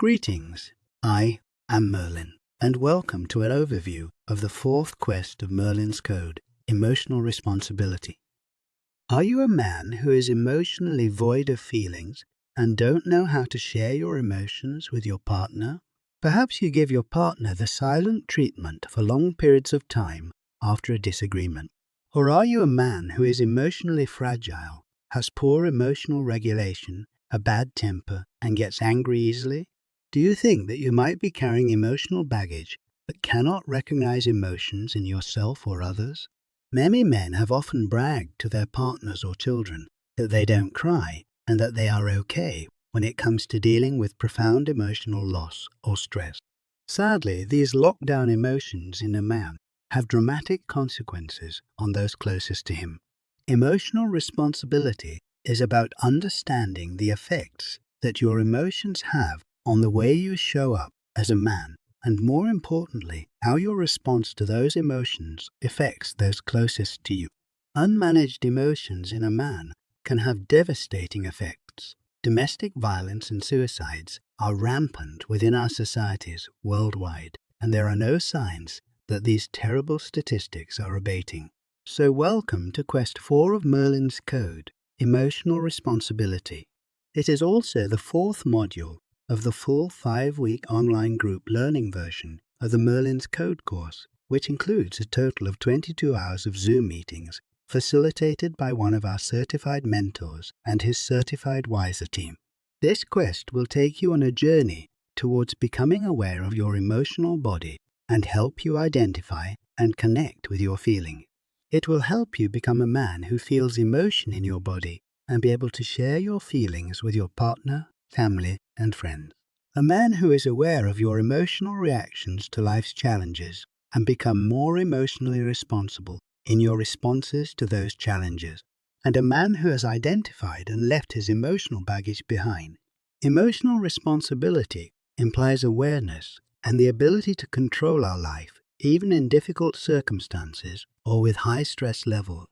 Greetings, I am Merlin, and welcome to an overview of the fourth quest of Merlin's Code, Emotional Responsibility. Are you a man who is emotionally void of feelings and don't know how to share your emotions with your partner? Perhaps you give your partner the silent treatment for long periods of time after a disagreement. Or are you a man who is emotionally fragile, has poor emotional regulation, a bad temper, and gets angry easily? Do you think that you might be carrying emotional baggage but cannot recognize emotions in yourself or others? Many men have often bragged to their partners or children that they don't cry and that they are okay when it comes to dealing with profound emotional loss or stress. Sadly, these lockdown emotions in a man have dramatic consequences on those closest to him. Emotional responsibility is about understanding the effects that your emotions have on the way you show up as a man, and more importantly, how your response to those emotions affects those closest to you. Unmanaged emotions in a man can have devastating effects. Domestic violence and suicides are rampant within our societies worldwide, and there are no signs that these terrible statistics are abating. So welcome to Quest 4 of Merlin's Code, Emotional Responsibility. It is also the fourth module of the full 5-week online group learning version of the Merlin's Code course, which includes a total of 22 hours of Zoom meetings facilitated by one of our certified mentors and his certified WISER team. This quest will take you on a journey towards becoming aware of your emotional body and help you identify and connect with your feeling. It will help you become a man who feels emotion in your body and be able to share your feelings with your partner, family, and friends. A man who is aware of your emotional reactions to life's challenges and become more emotionally responsible in your responses to those challenges. And a man who has identified and left his emotional baggage behind. Emotional responsibility implies awareness and the ability to control our life, even in difficult circumstances or with high stress levels.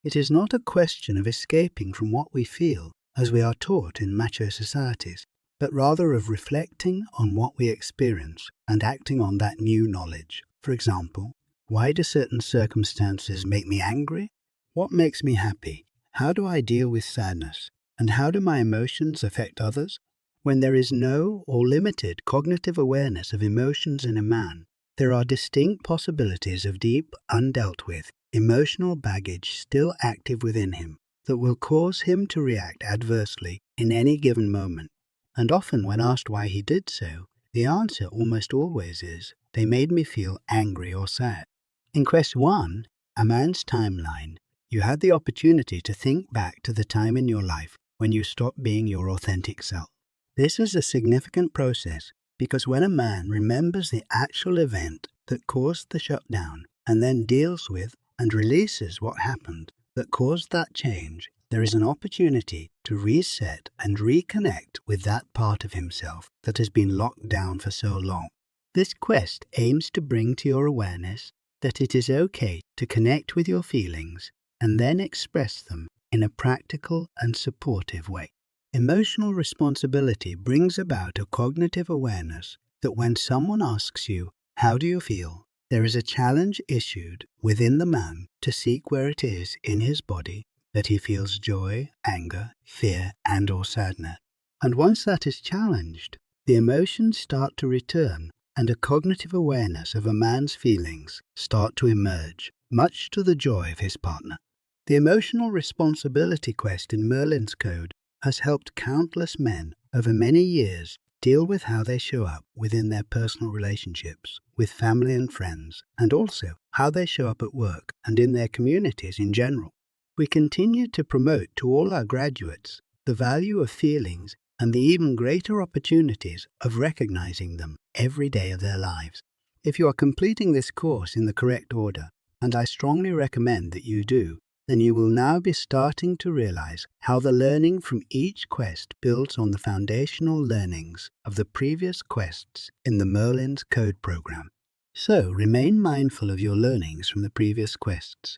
It is not a question of escaping from what we feel, as we are taught in macho societies, but rather of reflecting on what we experience and acting on that new knowledge. For example, why do certain circumstances make me angry? What makes me happy? How do I deal with sadness? And how do my emotions affect others? When there is no or limited cognitive awareness of emotions in a man, there are distinct possibilities of deep, undealt with, emotional baggage still active within him that will cause him to react adversely in any given moment. And often when asked why he did so, the answer almost always is, they made me feel angry or sad. In Quest 1, A Man's Timeline, you had the opportunity to think back to the time in your life when you stopped being your authentic self. This is a significant process because when a man remembers the actual event that caused the shutdown and then deals with and releases what happened that caused that change, there is an opportunity to reset and reconnect with that part of himself that has been locked down for so long. This quest aims to bring to your awareness that it is okay to connect with your feelings and then express them in a practical and supportive way. Emotional responsibility brings about a cognitive awareness that when someone asks you, "How do you feel?" there is a challenge issued within the man to seek where it is in his body that he feels joy, anger, fear, and/or sadness. And once that is challenged, the emotions start to return and a cognitive awareness of a man's feelings start to emerge, much to the joy of his partner. The emotional responsibility quest in Merlin's Code has helped countless men over many years deal with how they show up within their personal relationships with family and friends, and also how they show up at work and in their communities in general. We continue to promote to all our graduates the value of feelings and the even greater opportunities of recognizing them every day of their lives. If you are completing this course in the correct order, and I strongly recommend that you do, then you will now be starting to realize how the learning from each quest builds on the foundational learnings of the previous quests in the Merlin's Code program. So remain mindful of your learnings from the previous quests.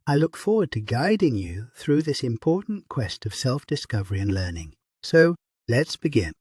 I look forward to guiding you through this important quest of self-discovery and learning. So let's begin.